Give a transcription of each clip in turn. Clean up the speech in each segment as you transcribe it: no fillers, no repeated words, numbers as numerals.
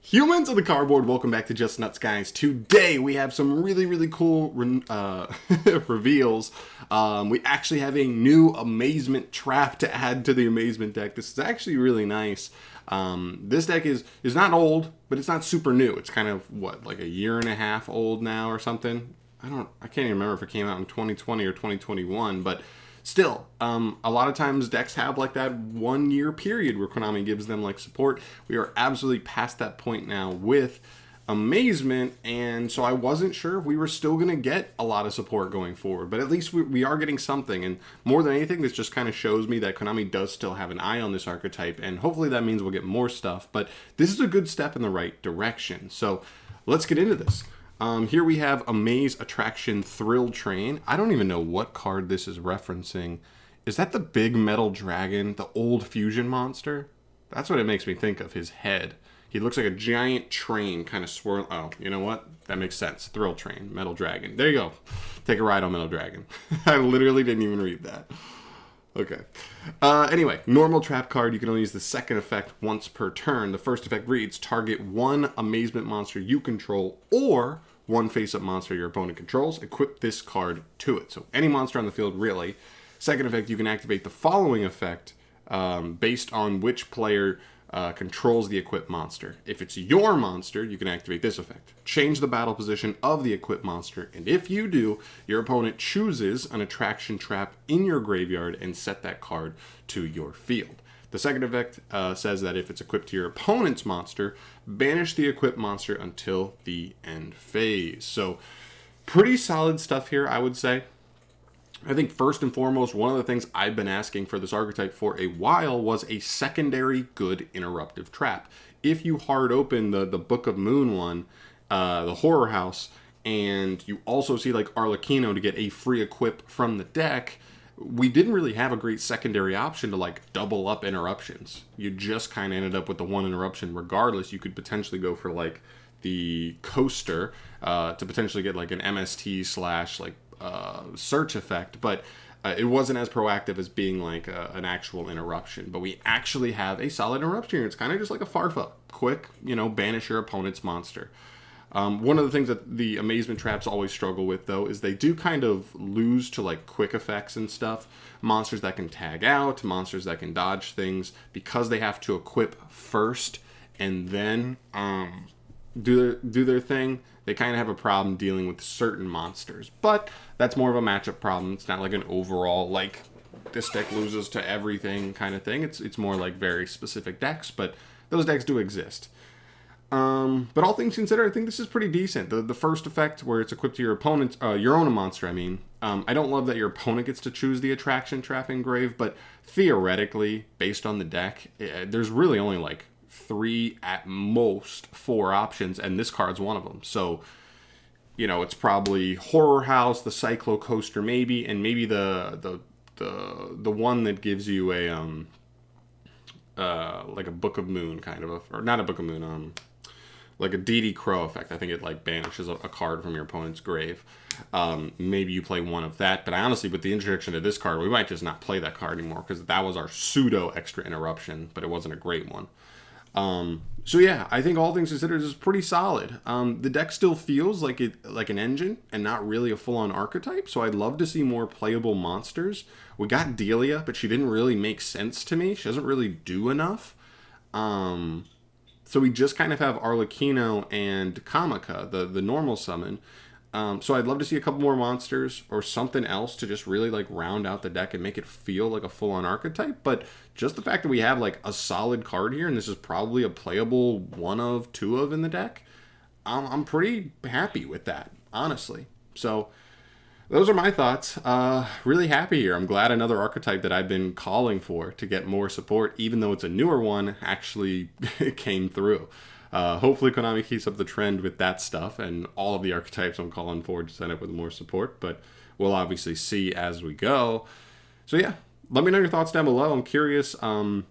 Humans of the cardboard, welcome back to Just Nuts, guys. Today we have some really cool reveals. We actually have a new Amazement Trap to add to the Amazement deck. This is actually really nice. This deck is not old, but it's not super new. It's kind of, like a year and a half old now or something. I can't even remember if it came out in 2020 or 2021, but still, a lot of times decks have like that 1 year period where Konami gives them like support. We are absolutely past that point now with Amazement, and so I wasn't sure if we were still going to get a lot of support going forward, but at least we are getting something, and more than anything, this just kind of shows me that Konami does still have an eye on this archetype, and hopefully that means we'll get more stuff, but this is a good step in the right direction. So let's get into this. Here we have Amaze Attraction Thrill Train. I don't even know what card this is referencing. Is that the big metal dragon, the old fusion monster? That's what it makes me think of, his head. He looks like a giant train kind of swirl. Oh, you know what? That makes sense. Thrill Train, Metal Dragon. There you go. Take a ride on Metal Dragon. I literally didn't even read that. Okay. Anyway, normal trap card. You can only use the second effect once per turn. The first effect reads, target one amazement monster you control or one face-up monster your opponent controls. Equip this card to it. So any monster on the field, really. Second effect, you can activate the following effect based on which player controls the equipped monster. If it's your monster, you can activate this effect. Change the battle position of the equipped monster, and if you do, your opponent chooses an attraction trap in your graveyard and set that card to your field. The second effect says that if it's equipped to your opponent's monster, banish the equipped monster until the end phase. So, pretty solid stuff here, I would say. I think first and foremost, one of the things I've been asking for this archetype for a while was a secondary good interruptive trap. If you hard open the Book of Moon one, the Horror House, and you also see like Arlecchino to get a free equip from the deck, we didn't really have a great secondary option to like double up interruptions. You just kind of ended up with the one interruption regardless. You could potentially go for like the Coaster to potentially get like an MST slash like search effect, but it wasn't as proactive as being like an actual interruption. But we actually have a solid interruption here. It's kind of just like a Farfa. Quick, banish your opponent's monster. One of the things that the Amazement Traps always struggle with, though, is they do kind of lose to like quick effects and stuff. Monsters that can tag out, monsters that can dodge things, because they have to equip first and then do their thing. They kind of have a problem dealing with certain monsters, but that's more of a matchup problem. It's not like an overall like this deck loses to everything kind of thing. It's more like very specific decks, but those decks do exist. But all things considered, I think this is pretty decent. The first effect where it's equipped to your opponent's, your own monster, I mean. I don't love that your opponent gets to choose the attraction trap engrave, but theoretically, based on the deck, there's really only like 3 at most 4 options, and this card's one of them. So, it's probably Horror House, the Cyclo Coaster maybe, and maybe the one that gives you a like a Book of Moon kind of or not a Book of Moon, like a DD Crow effect. I think it like banishes a card from your opponent's grave. Maybe you play one of that, but I honestly, with the introduction of this card, we might just not play that card anymore because that was our pseudo extra interruption, but it wasn't a great one. So yeah, I think all things considered is pretty solid. The deck still feels like an engine and not really a full-on archetype, so I'd love to see more playable monsters. We got Delia, but she didn't really make sense to me. She doesn't really do enough. So we just kind of have Arlecchino and Kamaka, the normal summon. So I'd love to see a couple more monsters or something else to just really like round out the deck and make it feel like a full-on archetype. But just the fact that we have like a solid card here, and this is probably a playable 1 of 2 of in the deck, I'm pretty happy with that, honestly. So those are my thoughts. Really happy here. I'm glad another archetype that I've been calling for to get more support, even though it's a newer one, actually came through. Hopefully Konami keeps up the trend with that stuff, and all of the archetypes I'm calling for to end up with more support, but we'll obviously see as we go. So yeah, let me know your thoughts down below. I'm curious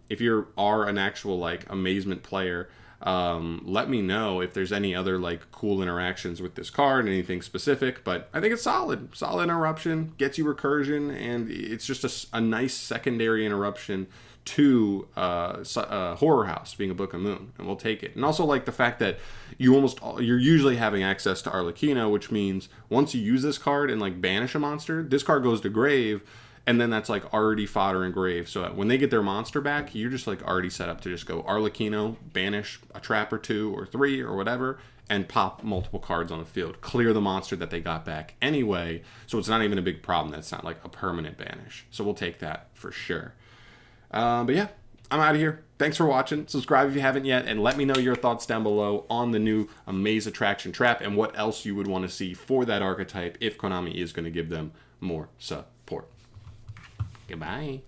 if you are an actual like Amazement player. Let me know if there's any other like cool interactions with this card, anything specific, but I think it's solid interruption, gets you recursion, and it's just a nice secondary interruption to Horror House being a Book of Moon, and we'll take it. And also like the fact that you're usually having access to Arlecchino, which means once you use this card and like banish a monster, this card goes to grave, and then that's like already fodder in grave. So when they get their monster back, you're just like already set up to just go Arlecchino, banish a trap or 2 or 3 or whatever, and pop multiple cards on the field. Clear the monster that they got back anyway, so it's not even a big problem. That's not like a permanent banish. So we'll take that for sure. But yeah, I'm out of here. Thanks for watching. Subscribe if you haven't yet, and let me know your thoughts down below on the new Amaze Attraction Trap and what else you would want to see for that archetype if Konami is going to give them more support. Goodbye.